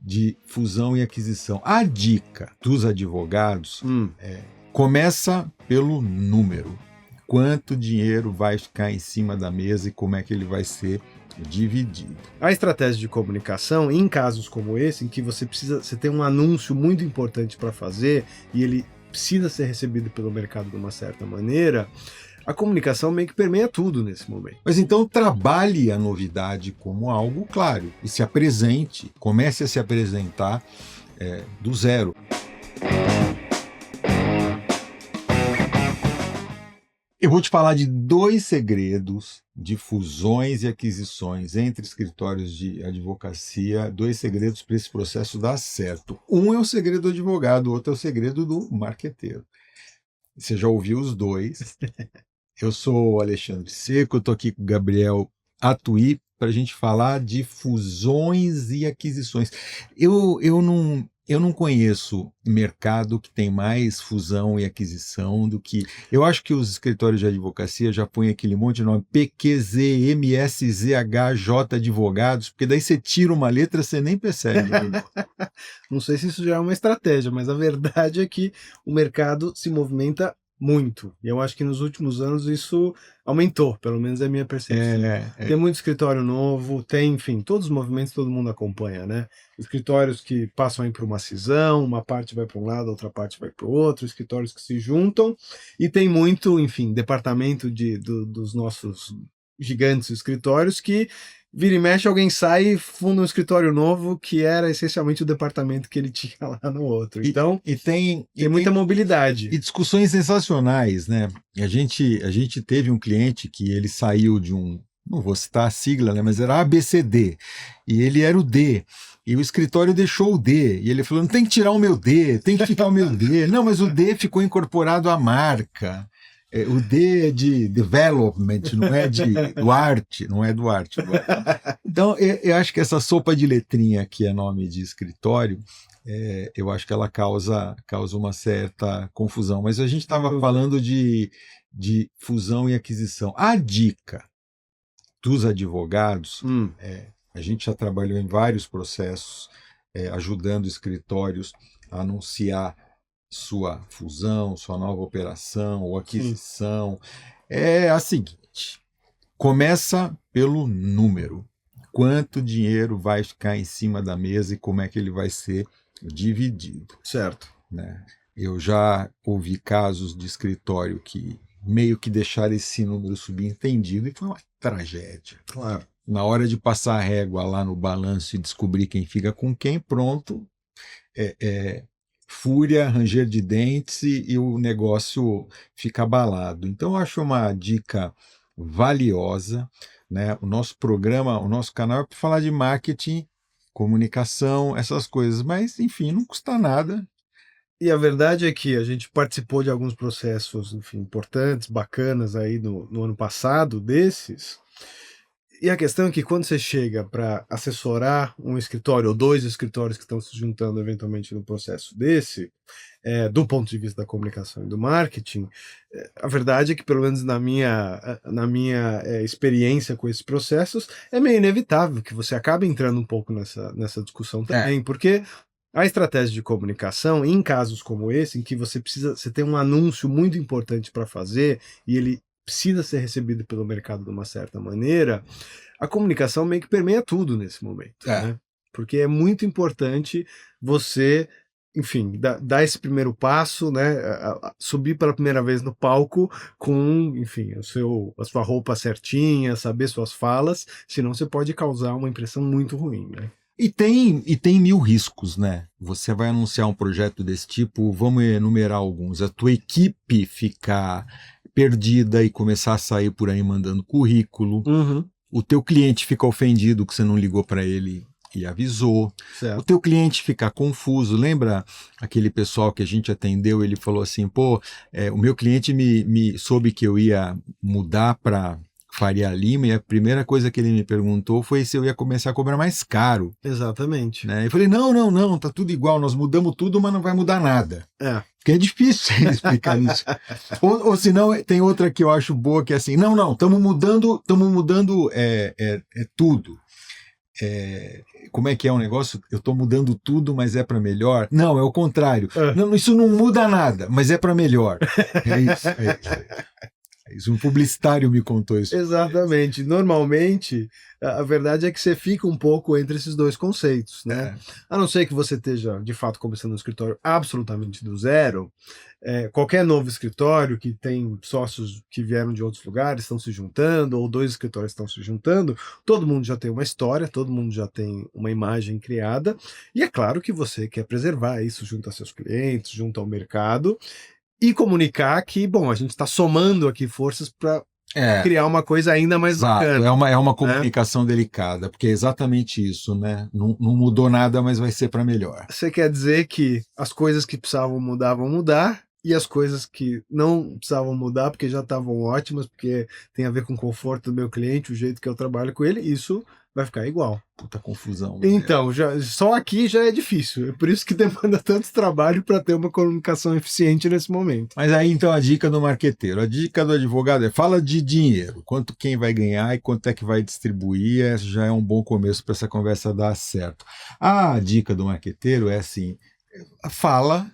de fusão e aquisição. A dica dos advogados começa pelo número. Quanto dinheiro vai ficar em cima da mesa e como é que ele vai ser dividido. A estratégia de comunicação, em casos como esse, em que você tem um anúncio muito importante para fazer e ele precisa ser recebido pelo mercado de uma certa maneira, a comunicação meio que permeia tudo nesse momento. Mas então trabalhe a novidade como algo claro e se apresente, comece a se apresentar do zero. Eu vou te falar de 2 segredos de fusões e aquisições entre escritórios de advocacia, 2 segredos para esse processo dar certo. Um é o segredo do advogado, o outro é o segredo do marqueteiro. Você já ouviu os 2. Eu sou o Alexandre Seco, estou aqui com o Gabriel Atuí para a gente falar de fusões e aquisições. Eu não conheço mercado que tem mais fusão e aquisição do que... Eu acho que os escritórios de advocacia já põem aquele monte de nome, PQZ, MSZHJ advogados, porque daí você tira uma letra, você nem percebe. Não sei se isso já é uma estratégia, mas a verdade é que o mercado se movimenta muito. E eu acho que nos últimos anos isso aumentou, pelo menos é a minha percepção. Tem muito escritório novo, tem, enfim, todos os movimentos todo mundo acompanha, né? Escritórios que passam aí por uma cisão, uma parte vai para um lado, outra parte vai para o outro, escritórios que se juntam, e tem muito, enfim, departamento dos nossos gigantes escritórios que vira e mexe, alguém sai e funda um escritório novo que era essencialmente o departamento que ele tinha lá no outro. Então, tem muita mobilidade. E discussões sensacionais, né? A gente teve um cliente que ele saiu de não vou citar a sigla, né? Mas era ABCD, e ele era o D. E o escritório deixou o D. E ele falou, não tem que tirar o meu D, tem que ficar o meu D. Não, mas o D ficou incorporado à marca. O D é de development, não é de Duarte, não é Duarte. Então, eu acho que essa sopa de letrinha que é nome de escritório, eu acho que ela causa uma certa confusão. Mas a gente estava falando de fusão e aquisição. A dica dos advogados, a gente já trabalhou em vários processos, ajudando escritórios a anunciar sua fusão, sua nova operação ou aquisição. É a seguinte, começa pelo número. Quanto dinheiro vai ficar em cima da mesa e como é que ele vai ser dividido. Certo. Né? Eu já ouvi casos de escritório que meio que deixaram esse número subentendido e foi uma tragédia. Claro. Na hora de passar a régua lá no balanço e descobrir quem fica com quem, pronto, fúria, ranger de dentes e o negócio fica abalado. Então, eu acho uma dica valiosa, né? O nosso programa, o nosso canal é para falar de marketing, comunicação, essas coisas, mas, enfim, não custa nada. E a verdade é que a gente participou de alguns processos, enfim, importantes, bacanas aí no ano passado desses. E a questão é que quando você chega para assessorar um escritório ou 2 escritórios que estão se juntando eventualmente no processo desse, do ponto de vista da comunicação e do marketing, a verdade é que, pelo menos na minha experiência com esses processos, é meio inevitável que você acabe entrando um pouco nessa discussão também, porque a estratégia de comunicação, em casos como esse, em que você tem um anúncio muito importante para fazer e ele precisa ser recebido pelo mercado de uma certa maneira, a comunicação meio que permeia tudo nesse momento, né? Porque é muito importante você, enfim, dar esse primeiro passo, né? Subir pela primeira vez no palco com, enfim, a sua roupa certinha, saber suas falas, senão você pode causar uma impressão muito ruim, né? E tem 1000 riscos, né? Você vai anunciar um projeto desse tipo, vamos enumerar alguns. A tua equipe ficar perdida e começar a sair por aí mandando currículo. O teu cliente fica ofendido que você não ligou para ele e avisou. Certo. O teu cliente fica confuso. Lembra aquele pessoal que a gente atendeu? Ele falou assim, o meu cliente me soube que eu ia mudar para Faria Lima, e a primeira coisa que ele me perguntou foi se eu ia começar a cobrar mais caro. Exatamente. Né? Eu falei, não, tá tudo igual, nós mudamos tudo, mas não vai mudar nada. Porque é difícil explicar isso. ou senão, tem outra que eu acho boa, que é assim, não, estamos mudando tudo. como é que é o negócio? Eu estou mudando tudo, mas é para melhor? Não, é o contrário. Ah. Não, isso não muda nada, mas é para melhor. É isso, é isso. Isso, um publicitário me contou isso. Exatamente. Normalmente, a verdade é que você fica um pouco entre esses dois conceitos, né? A não ser que você esteja, de fato, começando um escritório absolutamente do zero, qualquer novo escritório que tem sócios que vieram de outros lugares, estão se juntando, ou dois escritórios estão se juntando, todo mundo já tem uma história, todo mundo já tem uma imagem criada, e é claro que você quer preservar isso junto a seus clientes, junto ao mercado, e comunicar que, bom, a gente está somando aqui forças para criar uma coisa ainda mais bacana. É uma comunicação delicada, porque é exatamente isso, né? Não mudou nada, mas vai ser para melhor. Você quer dizer que as coisas que precisavam mudar vão mudar, e as coisas que não precisavam mudar porque já estavam ótimas, porque tem a ver com o conforto do meu cliente, o jeito que eu trabalho com ele, isso vai ficar igual. Puta confusão. Então, só aqui já é difícil. É por isso que demanda tanto trabalho para ter uma comunicação eficiente nesse momento. Mas aí, então, a dica do marqueteiro. A dica do advogado é: fala de dinheiro. Quanto quem vai ganhar e quanto é que vai distribuir. Esse já é um bom começo para essa conversa dar certo. A dica do marqueteiro é assim: fala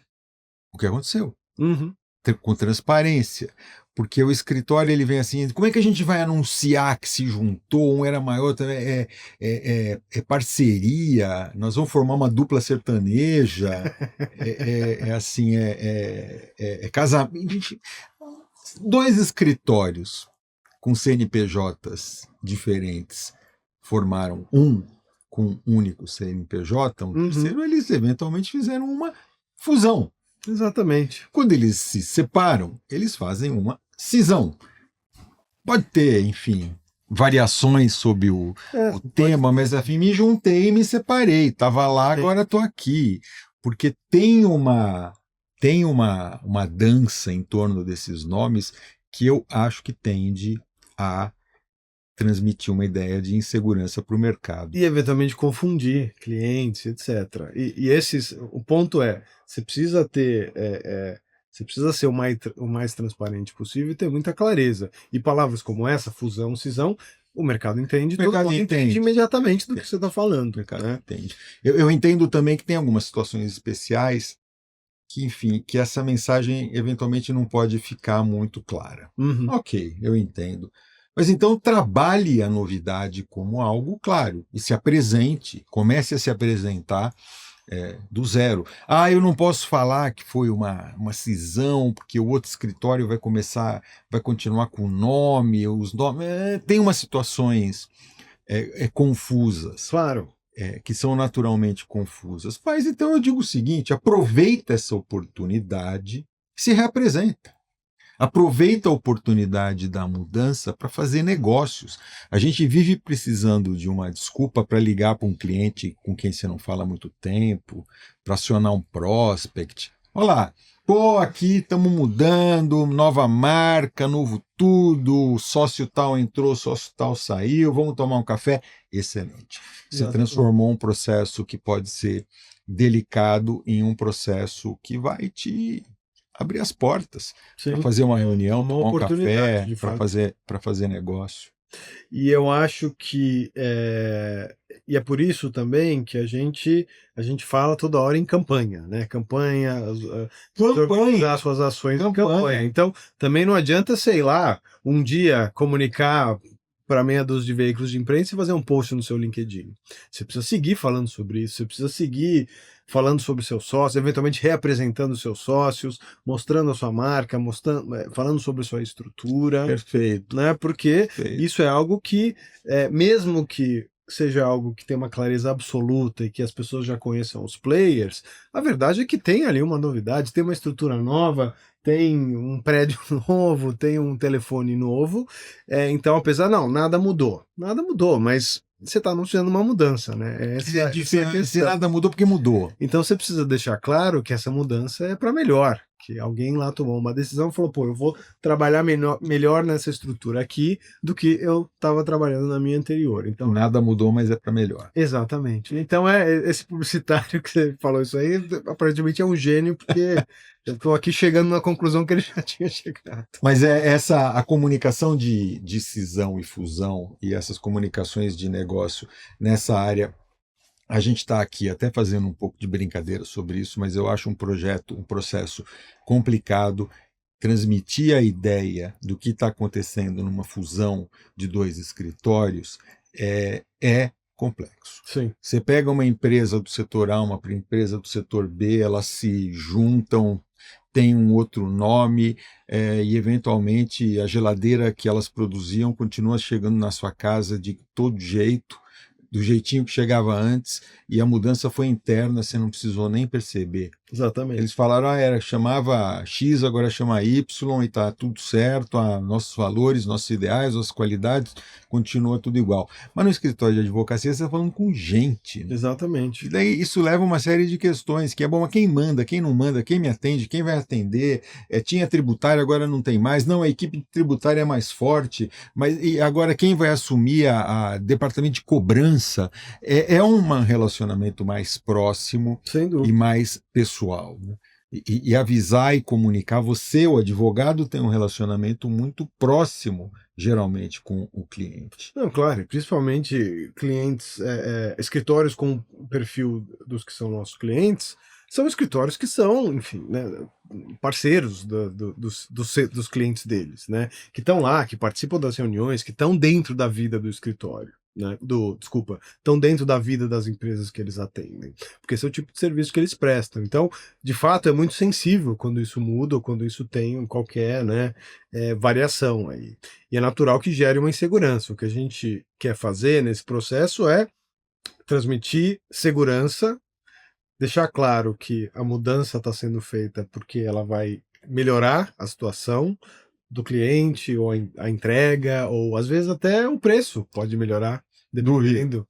o que aconteceu. Uhum. Com transparência. Porque o escritório ele vem assim, como é que a gente vai anunciar que se juntou, um era maior, é parceria, nós vamos formar uma dupla sertaneja, assim, casamento. Dois escritórios com CNPJs diferentes formaram um com um único CNPJ, terceiro, eles eventualmente fizeram uma fusão. Exatamente. Quando eles se separam, eles fazem uma cisão. Pode ter, enfim, variações sobre o tema, mas enfim, me juntei e me separei. Estava lá, agora estou aqui. Porque tem uma dança em torno desses nomes que eu acho que tende a transmitir uma ideia de insegurança para o mercado. E eventualmente confundir clientes, etc. O ponto é, você precisa ter, você precisa ser o mais transparente possível e ter muita clareza. E palavras como essa, fusão, cisão, o mercado entende, todo mundo entende imediatamente do que você está falando. O mercado entende. Eu entendo também que tem algumas situações especiais que, enfim, que essa mensagem eventualmente não pode ficar muito clara. Uhum. Ok, eu entendo. Mas então trabalhe a novidade como algo claro e se apresente, comece a se apresentar do zero. Eu não posso falar que foi uma cisão, porque o outro escritório vai continuar com o nome, os nomes. Tem umas situações confusas. Claro. Que são naturalmente confusas. Mas então eu digo o seguinte: aproveita essa oportunidade, se reapresenta. Aproveita a oportunidade da mudança para fazer negócios. A gente vive precisando de uma desculpa para ligar para um cliente com quem você não fala há muito tempo, para acionar um prospect. Olá, aqui estamos mudando, nova marca, novo tudo, sócio tal entrou, sócio tal saiu, vamos tomar um café. Excelente. Você transformou um processo que pode ser delicado em um processo que vai te abrir as portas para fazer uma reunião, tomar um café, para fazer negócio. E eu acho que e é por isso também que a gente fala toda hora em campanha, né? Campanha, as suas ações em campanha. Então, também não adianta, sei lá, um dia comunicar para meia dúzia de veículos de imprensa e fazer um post no seu LinkedIn. Você precisa seguir falando sobre isso, você precisa seguir falando sobre seus sócios, eventualmente reapresentando seus sócios, mostrando a sua marca, falando sobre sua estrutura. Perfeito. Né? Porque isso é algo que, mesmo que seja algo que tem uma clareza absoluta e que as pessoas já conheçam os players, a verdade é que tem ali uma novidade, tem uma estrutura nova, tem um prédio novo, tem um telefone novo, então apesar, nada mudou, mas você está anunciando uma mudança, né? Se nada mudou, porque mudou. Então você precisa deixar claro que essa mudança é para melhor, que alguém lá tomou uma decisão e falou, pô, eu vou trabalhar melhor nessa estrutura aqui do que eu estava trabalhando na minha anterior. Então, Nada mudou, mas é para melhor. exatamente. Então, esse publicitário que você falou isso aí, aparentemente é um gênio, porque eu estou aqui chegando na conclusão que ele já tinha chegado. Mas a comunicação de cisão e fusão e essas comunicações de negócio nessa área, a gente está aqui até fazendo um pouco de brincadeira sobre isso, mas eu acho um processo complicado. Transmitir a ideia do que está acontecendo numa fusão de dois escritórios é complexo. Sim. Você pega uma empresa do setor A, uma empresa do setor B, elas se juntam, tem um outro nome, e eventualmente a geladeira que elas produziam continua chegando na sua casa de todo jeito, do jeitinho que chegava antes, e a mudança foi interna, você não precisou nem perceber. Exatamente. Eles falaram, chamava X, agora chama Y, e está tudo certo, nossos valores, nossos ideais, nossas qualidades, continua tudo igual. Mas no escritório de advocacia você está falando com gente. Né? Exatamente. E daí isso leva uma série de questões, que é bom, quem manda, quem não manda, quem me atende, quem vai atender, tinha tributário, agora não tem mais, não, a equipe tributária é mais forte, mas e agora quem vai assumir a departamento de cobrança? É um relacionamento mais próximo e mais pessoal. Né? E avisar e comunicar, você, o advogado, tem um relacionamento muito próximo, geralmente, com o cliente. Não, claro, principalmente clientes, escritórios com o perfil dos que são nossos clientes, são escritórios que são, enfim, né, parceiros dos clientes deles, né, que estão lá, que participam das reuniões, que estão dentro da vida do escritório. Né, estão dentro da vida das empresas que eles atendem, porque esse é o tipo de serviço que eles prestam. Então, de fato, é muito sensível quando isso muda ou quando isso tem qualquer, né, variação aí. E é natural que gere uma insegurança. O que a gente quer fazer nesse processo é transmitir segurança, deixar claro que a mudança está sendo feita porque ela vai melhorar a situação do cliente, ou a entrega, ou às vezes até o preço pode melhorar, dependendo.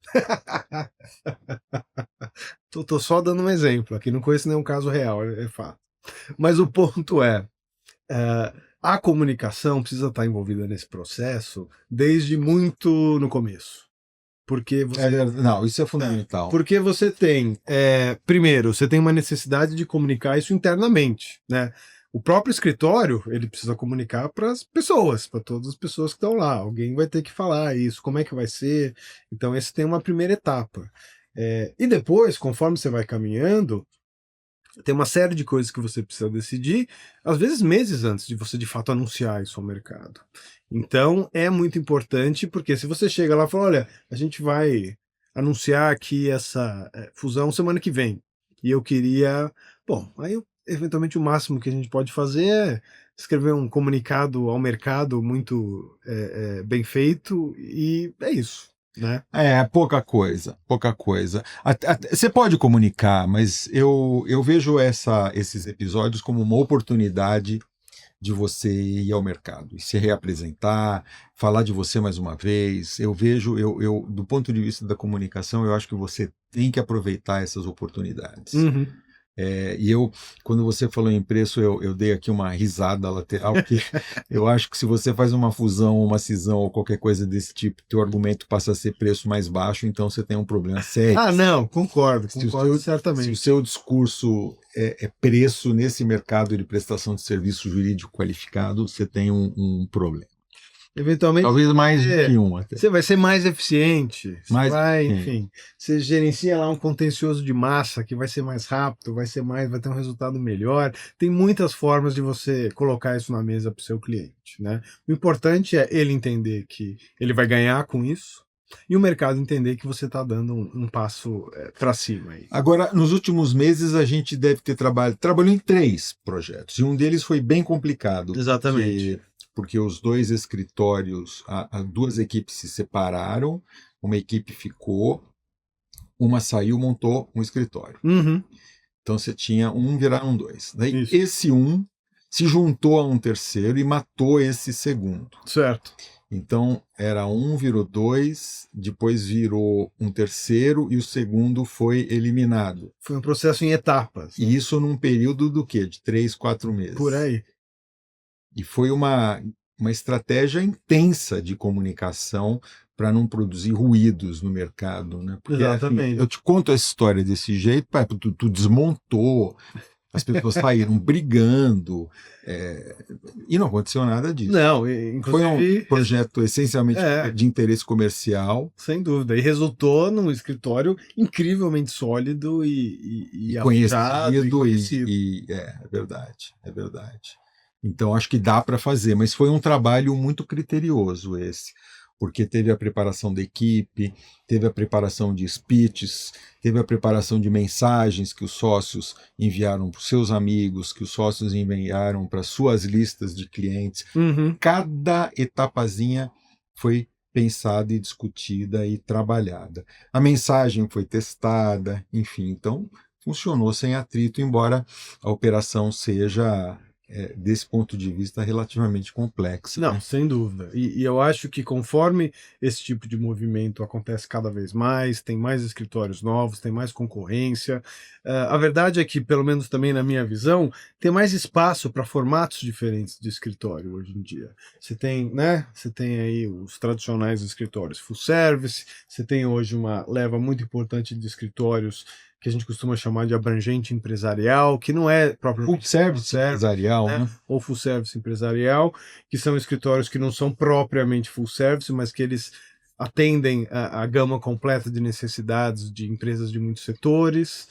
Tô só dando um exemplo, aqui não conheço nenhum caso real, é fato. Mas o ponto a comunicação precisa estar envolvida nesse processo desde muito no começo. Porque não, isso é fundamental. Porque você tem, primeiro, você tem uma necessidade de comunicar isso internamente, né? O próprio escritório, ele precisa comunicar para as pessoas, para todas as pessoas que estão lá. Alguém vai ter que falar isso, como é que vai ser. Então, esse tem uma primeira etapa. E depois, conforme você vai caminhando, tem uma série de coisas que você precisa decidir, às vezes meses antes de você, de fato, anunciar isso ao mercado. Então, é muito importante, porque se você chega lá e fala, olha, a gente vai anunciar aqui essa fusão semana que vem, e eu queria... Bom, aí eventualmente o máximo que a gente pode fazer é escrever um comunicado ao mercado muito bem feito, e é isso. Né? Pouca coisa. Você pode comunicar, mas eu vejo esses episódios como uma oportunidade de você ir ao mercado e se reapresentar, falar de você mais uma vez. Eu vejo, do ponto de vista da comunicação, eu acho que você tem que aproveitar essas oportunidades. Uhum. E quando você falou em preço, eu dei aqui uma risada lateral, porque eu acho que se você faz uma fusão, uma cisão ou qualquer coisa desse tipo, teu argumento passa a ser preço mais baixo, então você tem um problema sério. Não, concordo certamente. Se o seu discurso é preço nesse mercado de prestação de serviço jurídico qualificado, você tem um problema. Eventualmente, talvez mais que um até. Você vai ser mais eficiente, enfim, você gerencia lá um contencioso de massa que vai ser mais rápido, vai ter um resultado melhor. Tem muitas formas de você colocar isso na mesa para o seu cliente, né? O importante é ele entender que ele vai ganhar com isso e o mercado entender que você está dando um passo para cima. Aí. Agora, nos últimos meses, a gente deve ter trabalhou em 3 projetos e um deles foi bem complicado. Exatamente. Porque os 2 escritórios, as 2 equipes se separaram, uma equipe ficou, uma saiu, montou um escritório. Uhum. Então você tinha viraram 2. Daí esse se juntou a um terceiro e matou esse segundo. Certo. Então, era um, virou dois, depois virou um terceiro e o segundo foi eliminado. Foi um processo em etapas. E isso num período do quê? De 3, 4 meses. Por aí. E foi uma estratégia intensa de comunicação para não produzir ruídos no mercado, né? Porque, Exatamente. assim, eu te conto essa história desse jeito, pai, tu desmontou, as pessoas saíram brigando, e não aconteceu nada disso. Não, Foi inclusive. um projeto essencialmente É. de interesse comercial. Sem dúvida. E resultou num escritório incrivelmente sólido e Conhecido, e conhecido. é verdade, é verdade. Então acho que dá para fazer, mas foi um trabalho muito criterioso esse, porque teve a preparação da equipe, teve a preparação de speeches, teve a preparação de mensagens que os sócios enviaram para os seus amigos, que os sócios enviaram para suas listas de clientes. Uhum. Cada etapazinha foi pensada e discutida e trabalhada. A mensagem foi testada, enfim, então funcionou sem atrito, embora a operação seja, desse ponto de vista, relativamente complexa. Não, né? sem dúvida. E eu acho que conforme esse tipo de movimento acontece cada vez mais, tem mais escritórios novos, tem mais concorrência. A verdade é que, pelo menos também na minha visão, tem mais espaço para formatos diferentes de escritório hoje em dia. Você tem, né? Você tem aí os tradicionais escritórios full service, você tem hoje uma leva muito importante de escritórios que a gente costuma chamar de abrangente empresarial, que não é propriamente Full service empresarial, né? ou full service empresarial, que são escritórios que não são propriamente full service, mas que eles atendem a gama completa de necessidades de empresas de muitos setores.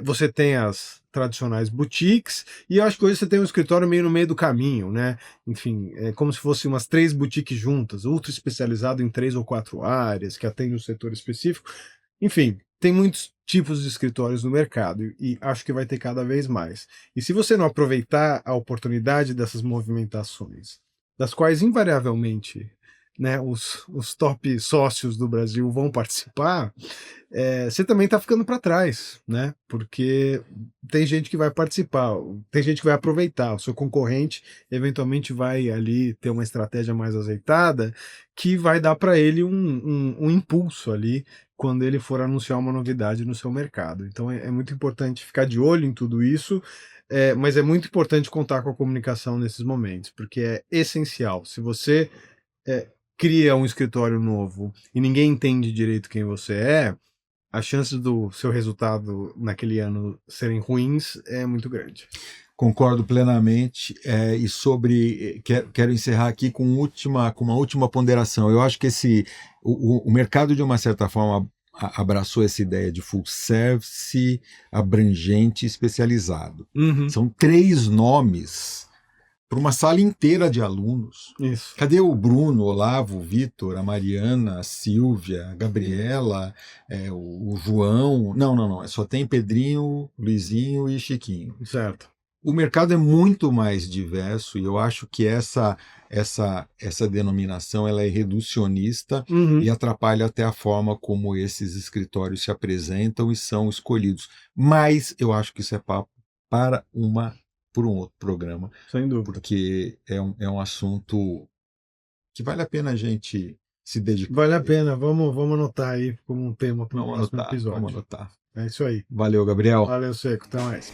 Você tem as tradicionais boutiques, e eu acho que hoje você tem um escritório meio no meio do caminho, né? Enfim, é como se fossem umas 3 boutiques juntas, ultra especializado em 3 ou 4 áreas, que atendem um setor específico. Enfim, tem muitos tipos de escritórios no mercado e acho que vai ter cada vez mais. E se você não aproveitar a oportunidade dessas movimentações, das quais invariavelmente, né, os top sócios do Brasil vão participar, você também está ficando para trás, né? Porque tem gente que vai participar, tem gente que vai aproveitar, o seu concorrente eventualmente vai ali ter uma estratégia mais azeitada que vai dar para ele um impulso ali quando ele for anunciar uma novidade no seu mercado. Então é muito importante ficar de olho em tudo isso, mas é muito importante contar com a comunicação nesses momentos, porque é essencial. Se você cria um escritório novo e ninguém entende direito quem você é, a chance do seu resultado naquele ano serem ruins é muito grande. Concordo plenamente, e sobre quero encerrar aqui com uma última ponderação. Eu acho que o mercado, de uma certa forma, abraçou essa ideia de full service, abrangente, especializado. Uhum. São 3 nomes para uma sala inteira de alunos. Isso. Cadê o Bruno, o Olavo, o Vitor, a Mariana, a Silvia, a Gabriela, o João? Não. Só tem Pedrinho, Luizinho e Chiquinho. Certo. O mercado é muito mais diverso e eu acho que essa denominação ela é reducionista e atrapalha até a forma como esses escritórios se apresentam e são escolhidos. Mas eu acho que isso é papo para por um outro programa. Sem dúvida. Porque é um assunto que vale a pena a gente se dedicar. Vale a pena, vamos anotar aí como um tema para o próximo episódio. Vamos anotar. É isso aí. Valeu, Gabriel. Valeu, Seco. Até mais.